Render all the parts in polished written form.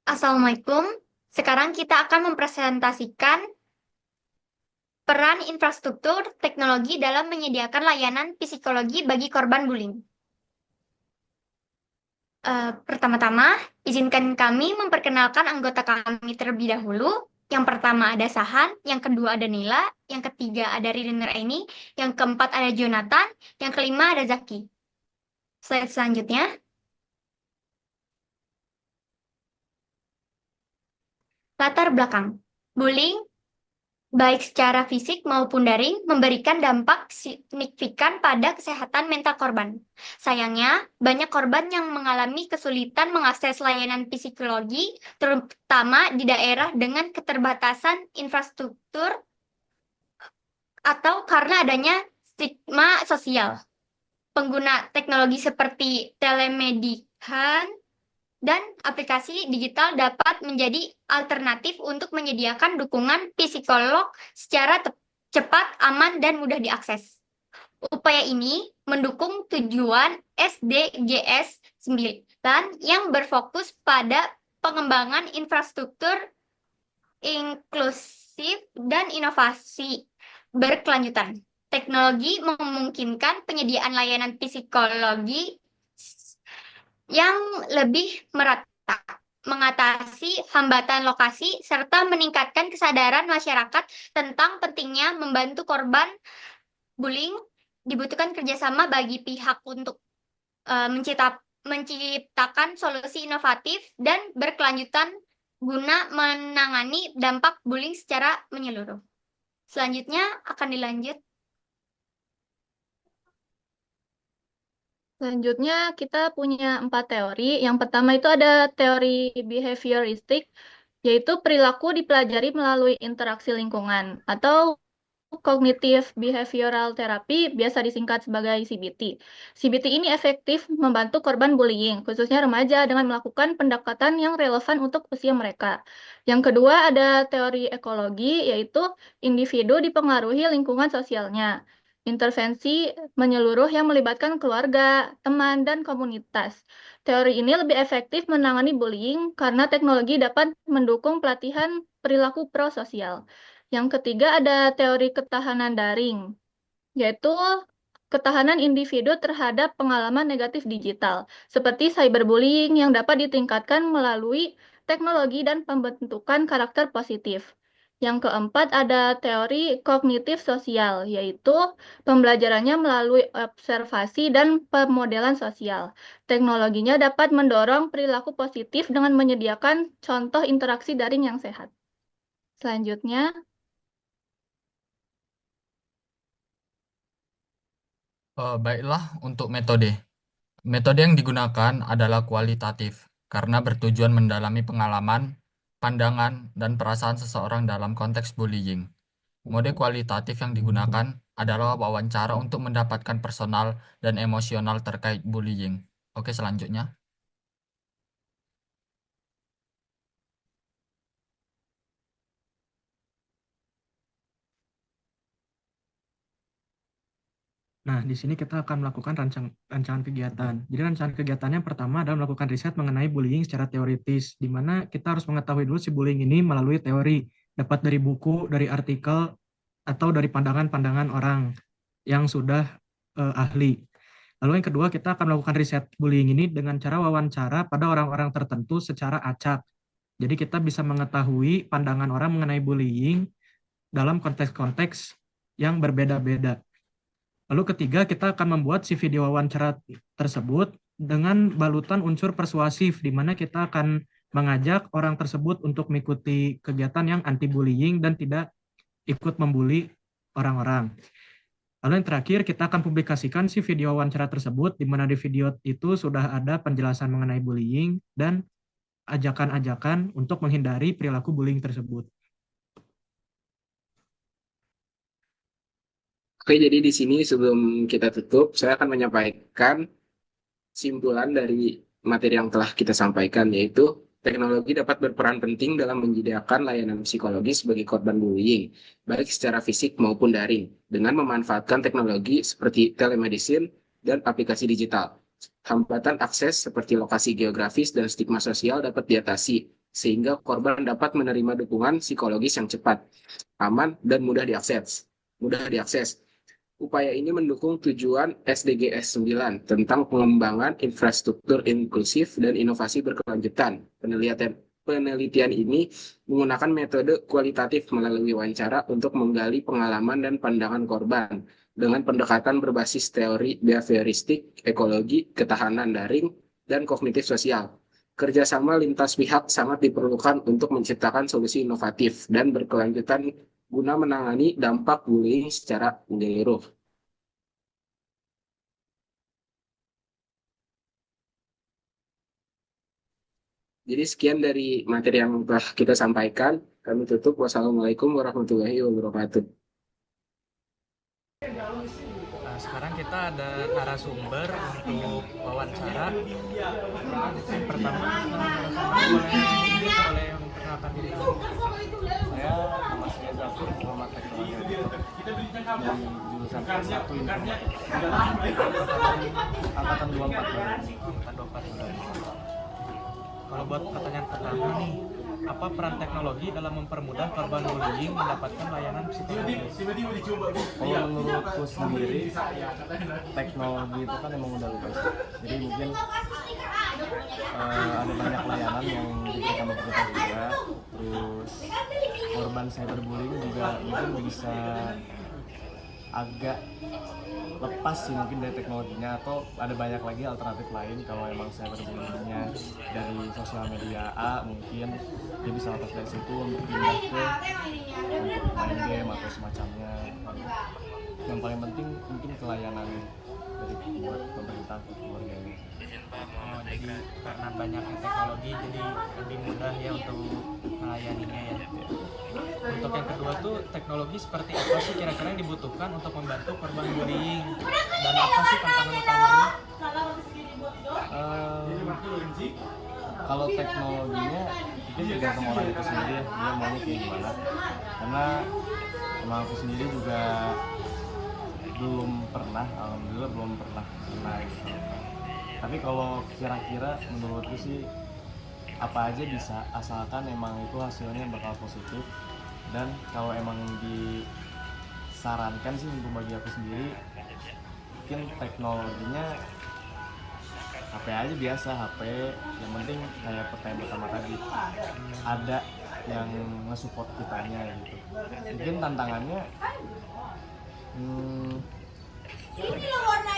Assalamualaikum. Sekarang kita akan mempresentasikan peran infrastruktur teknologi dalam menyediakan layanan psikologi bagi korban bullying. Pertama-tama, izinkan kami memperkenalkan anggota kami terlebih dahulu. Yang pertama ada Sahan, yang kedua ada Nila, yang ketiga ada Ridin Raini, yang keempat ada Jonathan, yang kelima ada Zaki. Slide selanjutnya. Latar belakang. Bullying baik secara fisik maupun daring, memberikan dampak signifikan pada kesehatan mental korban. Sayangnya, banyak korban yang mengalami kesulitan mengakses layanan psikologi, terutama di daerah dengan keterbatasan infrastruktur atau karena adanya stigma sosial. Pengguna teknologi seperti telemedicine dan aplikasi digital dapat menjadi alternatif untuk menyediakan dukungan psikolog secara cepat, aman, dan mudah diakses. Upaya ini mendukung tujuan SDGs 9 yang berfokus pada pengembangan infrastruktur inklusif dan inovasi berkelanjutan. Teknologi memungkinkan penyediaan layanan psikologi yang lebih merata, mengatasi hambatan lokasi, serta meningkatkan kesadaran masyarakat tentang pentingnya membantu korban bullying. Dibutuhkan kerjasama bagi pihak untuk menciptakan solusi inovatif dan berkelanjutan guna menangani dampak bullying secara menyeluruh. Selanjutnya akan dilanjut. Selanjutnya, kita punya 4 teori. Yang pertama itu ada teori behavioristik, yaitu perilaku dipelajari melalui interaksi lingkungan, atau Cognitive Behavioral Therapy, biasa disingkat sebagai CBT. CBT ini efektif membantu korban bullying, khususnya remaja, dengan melakukan pendekatan yang relevan untuk usia mereka. Yang kedua ada teori ekologi, yaitu individu dipengaruhi lingkungan sosialnya. Intervensi menyeluruh yang melibatkan keluarga, teman, dan komunitas. Teori ini lebih efektif menangani bullying karena teknologi dapat mendukung pelatihan perilaku prososial. Yang ketiga ada teori ketahanan daring, yaitu ketahanan individu terhadap pengalaman negatif digital, seperti cyberbullying yang dapat ditingkatkan melalui teknologi dan pembentukan karakter positif. Yang keempat ada teori kognitif sosial, yaitu pembelajarannya melalui observasi dan pemodelan sosial. Teknologinya dapat mendorong perilaku positif dengan menyediakan contoh interaksi daring yang sehat. Selanjutnya, Baiklah, untuk metode. Metode yang digunakan adalah kualitatif karena bertujuan mendalami pengalaman, pandangan, dan perasaan seseorang dalam konteks bullying. Mode kualitatif yang digunakan adalah wawancara untuk mendapatkan personal dan emosional terkait bullying. Oke, selanjutnya. Nah, di sini kita akan melakukan rancangan kegiatan. Jadi rancangan kegiatannya yang pertama adalah melakukan riset mengenai bullying secara teoritis, di mana kita harus mengetahui dulu si bullying ini melalui teori, dapat dari buku, dari artikel, atau dari pandangan-pandangan orang yang sudah ahli. Lalu yang kedua, kita akan melakukan riset bullying ini dengan cara wawancara pada orang-orang tertentu secara acak. Jadi kita bisa mengetahui pandangan orang mengenai bullying dalam konteks-konteks yang berbeda-beda. Lalu ketiga, kita akan membuat si video wawancara tersebut dengan balutan unsur persuasif, di mana kita akan mengajak orang tersebut untuk mengikuti kegiatan yang anti-bullying dan tidak ikut membuli orang-orang. Lalu yang terakhir, kita akan publikasikan si video wawancara tersebut, di mana di video itu sudah ada penjelasan mengenai bullying dan ajakan-ajakan untuk menghindari perilaku bullying tersebut. Oke, jadi di sini sebelum kita tutup, saya akan menyampaikan simpulan dari materi yang telah kita sampaikan, yaitu teknologi dapat berperan penting dalam menyediakan layanan psikologis bagi korban bullying, baik secara fisik maupun daring, dengan memanfaatkan teknologi seperti telemedicine dan aplikasi digital. Hambatan akses seperti lokasi geografis dan stigma sosial dapat diatasi sehingga korban dapat menerima dukungan psikologis yang cepat, aman, dan mudah diakses. Upaya ini mendukung tujuan SDGs 9 tentang pengembangan infrastruktur inklusif dan inovasi berkelanjutan. Penelitian ini menggunakan metode kualitatif melalui wawancara untuk menggali pengalaman dan pandangan korban dengan pendekatan berbasis teori behavioristik, ekologi, ketahanan daring, dan kognitif sosial. Kerjasama lintas pihak sangat diperlukan untuk menciptakan solusi inovatif dan berkelanjutan guna menangani dampak bullying secara menyeluruh. Jadi sekian dari materi yang telah kita sampaikan. Kami tutup. Wassalamualaikum warahmatullahi wabarakatuh. Nah, sekarang kita ada narasumber untuk wawancara. Yang pertama, boleh memperkenalkan diri. Saya nama saya Zafir Muhammad Teknologi dari jurusan S1 Informatika angkatan 24. Kalau buat pertanyaan pertama nih, apa peran teknologi dalam mempermudah korban bullying mendapatkan layanan psikologis? Kalau menurutku sendiri, teknologi itu kan emang udah luas. Jadi mungkin ada banyak layanan yang diberikan untuk kita juga. Terus korban cyberbullying juga mungkin bisa agak lepas sih mungkin dari teknologinya, atau ada banyak lagi alternatif lain. Kalau emang cyberbullyingnya dari sosial media A, mungkin dia bisa lepas dari situ untuk pindah ke untuk main game atau semacamnya. Yang paling penting mungkin kelayanan dari buat pemerintah ke keluarga ini. Oh, jadi karena banyaknya teknologi jadi lebih mudah ya untuk melayaninya ya. Untuk yang kedua tuh, teknologi seperti apa sih kira-kira yang dibutuhkan untuk membantu korban bullying, dan apa sih tantangan utamanya? Kalau teknologinya mungkin tergantung orang itu sendiri ya, dia maunya kayak gimana. Karena emang aku sendiri juga alhamdulillah belum pernah kena gitu. Tapi kalau kira-kira menurutku sih apa aja bisa, asalkan emang itu hasilnya bakal positif. Dan kalau emang disarankan sih untuk bagi aku sendiri, mungkin teknologinya HP aja biasa, HP yang penting kayak pertanyaan pertama tadi ada yang nge-support kitanya gitu. Mungkin tantangannya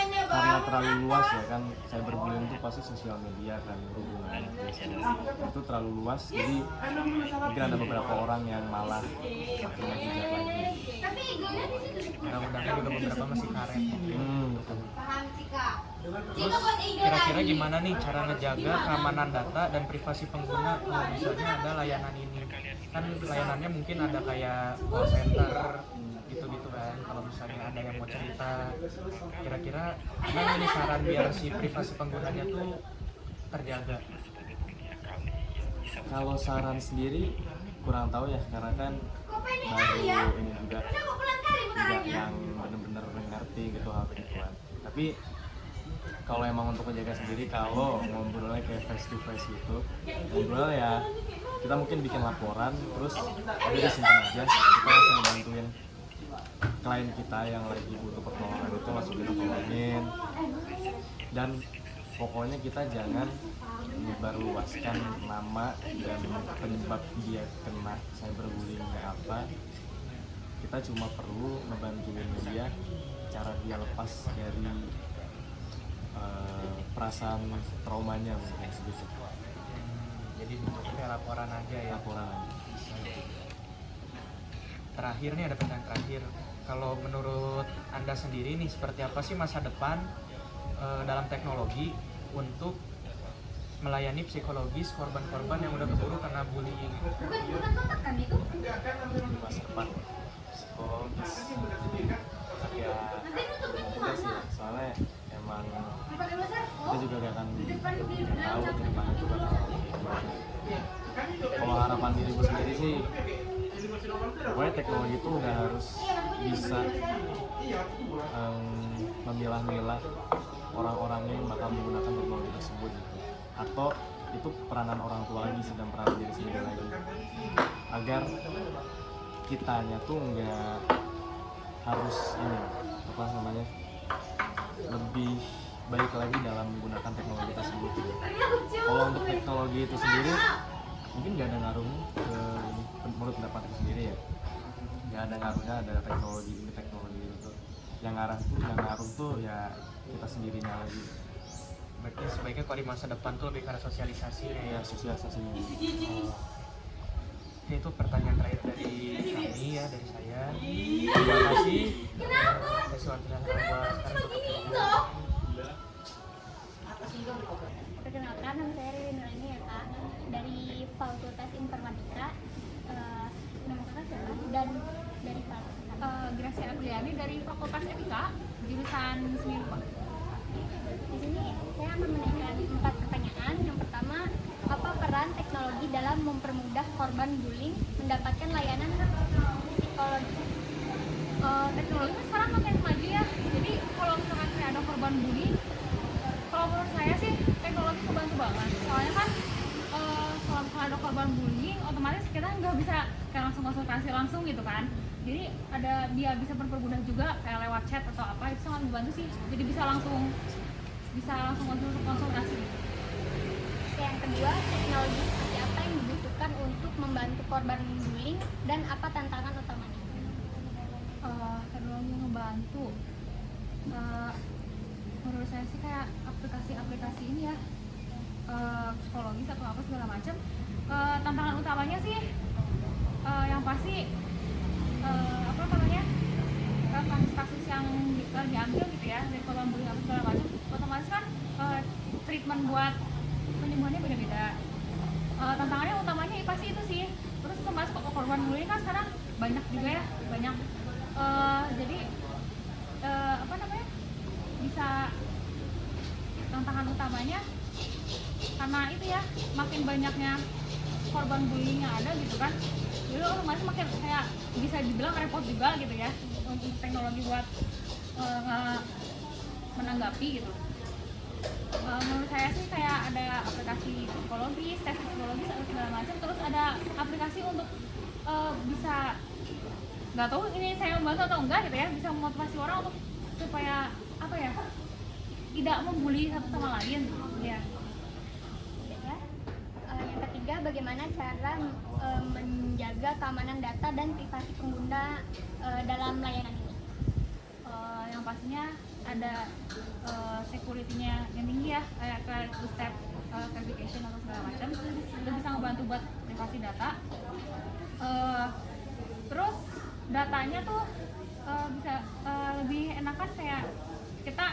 karena terlalu luas ya kan, cyberbullying itu pasti sosial media kan hubungannya biasanya itu terlalu luas, jadi mungkin ada beberapa orang yang malah makin menghujat lagi. Undang-undangnya juga beberapa masih karet. Terus kira-kira gimana nih cara ngejaga keamanan data dan privasi pengguna kalau misalnya ada layanan ini? Kan layanannya mungkin ada kayak call center gitu-gitu kan. Kalau misalnya ada yang mau cerita, kira-kira gimana nih saran biar si privasi penggunanya tuh terjaga? Kalau saran sendiri kurang tahu ya, karena kan baru ini juga tidak yang benar-benar mengerti gitu hal begituan. Tapi kalau emang untuk menjaga sendiri, kalau ngobrolnya kayak face to face gitu, ngobrol ya kita mungkin bikin laporan, terus udah disimpan aja, kita langsung bantuin klien kita yang lagi butuh pertolongan itu, langsung kita tolongin. Dan pokoknya kita jangan menyebarluaskan nama dan penyebab dia kena cyberbullyingnya apa. Kita cuma perlu ngebantuin dia cara dia lepas dari perasaan traumanya mungkin segitu. Jadi bentuknya laporan aja ya. Laporan aja. Terakhir nih, ada pertanyaan terakhir. Kalau menurut Anda sendiri nih, seperti apa sih masa depan dalam teknologi untuk melayani psikologis korban-korban yang udah keburu karena bullying? Masa depan psikologis ya juga sih, soalnya emang kita juga gak akan tahu ke depan itu bakal gimana. Kalau harapan diriku sendiri sih, pokoknya teknologi itu udah harus bisa memilah-milah orang-orang yang bakal menggunakan teknologi tersebut gitu. Atau itu peranan orang tua lagi sih dan peranan diri sendiri lagi, agar kitanya tuh nggak harus ini apa namanya lebih baik lagi dalam menggunakan teknologi tersebut. Kalau untuk teknologi itu sendiri mungkin nggak ada ngaruhnya ke ini, menurut pendapatku sendiri ya, nggak ada ngaruhnya ada teknologi ini teknologi itu. Yang ngaruh tuh ya kita sendirinya lagi. Berarti sebaiknya kalau di masa depan tuh lebih karena sosialisasinya ya. Ya sosialisasinya. Oke, itu pertanyaan terakhir dari kami ya, dari saya. Terima kasih. Sesi wawancara sekarang tutup dulu. Perkenalkan, nama saya Ririn Nuraini ya Kak, dari Fakultas Informatika. Nama kakak siapa? Dan dari Gracia Apriani dari Fakultas Etika, jurusan Seni Rupa. Di sini saya akan menanyakan 4 pertanyaan. Yang pertama, apa peran teknologi dalam mempermudah korban bullying mendapatkan layanan psikologi? Teknologi kan sekarang makin maju ya, jadi kalau misalkan kayak ada korban bullying, kalau menurut saya sih teknologi kebantu banget. Soalnya kan kalau misalnya ada korban bullying, otomatis kita nggak bisa kayak langsung konsultasi langsung gitu kan. Jadi dia bisa mempermudah juga kayak lewat chat atau apa, itu sangat membantu sih. Jadi bisa langsung konsultasi. Yang kedua, teknologi seperti apa yang dibutuhkan untuk membantu korban bullying dan apa tantangan utamanya? Teknologi yang ngebantu, menurut saya sih kayak aplikasi ini ya, psikologis atau apa segala macam. Tantangan utamanya sih yang pasti kasus-kasus yang diambil gitu ya dari korban bullying apa segala macam, otomatis kan treatment buat penyembuhannya beda-beda. Tantangannya utamanya pasti itu sih. Terus sama korban bullying kan sekarang banyak juga ya, jadi bisa tantangan utamanya karena itu ya, makin banyaknya korban bullying yang ada gitu kan, jadi otomatis makin kayak bisa dibilang repot juga gitu ya untuk teknologi buat menanggapi gitu. Menurut saya sih kayak ada aplikasi psikologis, tes psikologis atau segala macam, terus ada aplikasi untuk bisa, nggak tahu ini saya membantu atau enggak gitu ya, bisa memotivasi orang untuk supaya apa ya, tidak membuli satu sama lain ya. Yang ketiga, bagaimana cara menjaga keamanan data dan privasi pengguna dalam layanan ini? Yang pastinya ada security-nya yang tinggi ya, kayak two-step verification atau segala macam, itu bisa membantu buat privasi data. Terus datanya tuh bisa lebih enakan kayak kita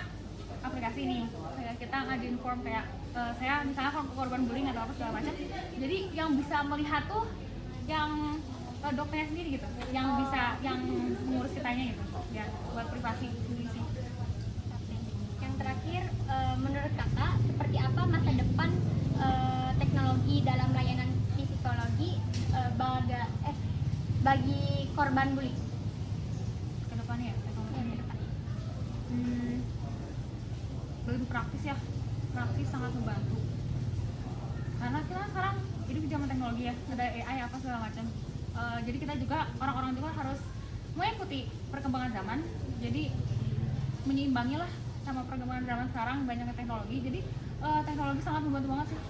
aplikasi nih, kayak kita ngajuin form kayak saya misalnya korban bullying atau apa segala macam, jadi yang bisa melihat tuh yang dokternya sendiri gitu, yang mengurus kitanya gitu ya, buat privasi sendiri sih. Yang terakhir, menurut kakak seperti apa masa depan teknologi dalam layanan psikologi bagi korban bullying? Kedepannya ya, teknologi lebih praktis ya, sangat membantu karena kita sekarang hidup di zaman teknologi ya, ada AI apa segala macam. Jadi kita juga orang-orang juga harus mengikuti perkembangan zaman, jadi menyeimbangi lah sama perkembangan zaman sekarang, banyaknya teknologi. Jadi teknologi sangat membantu banget sih.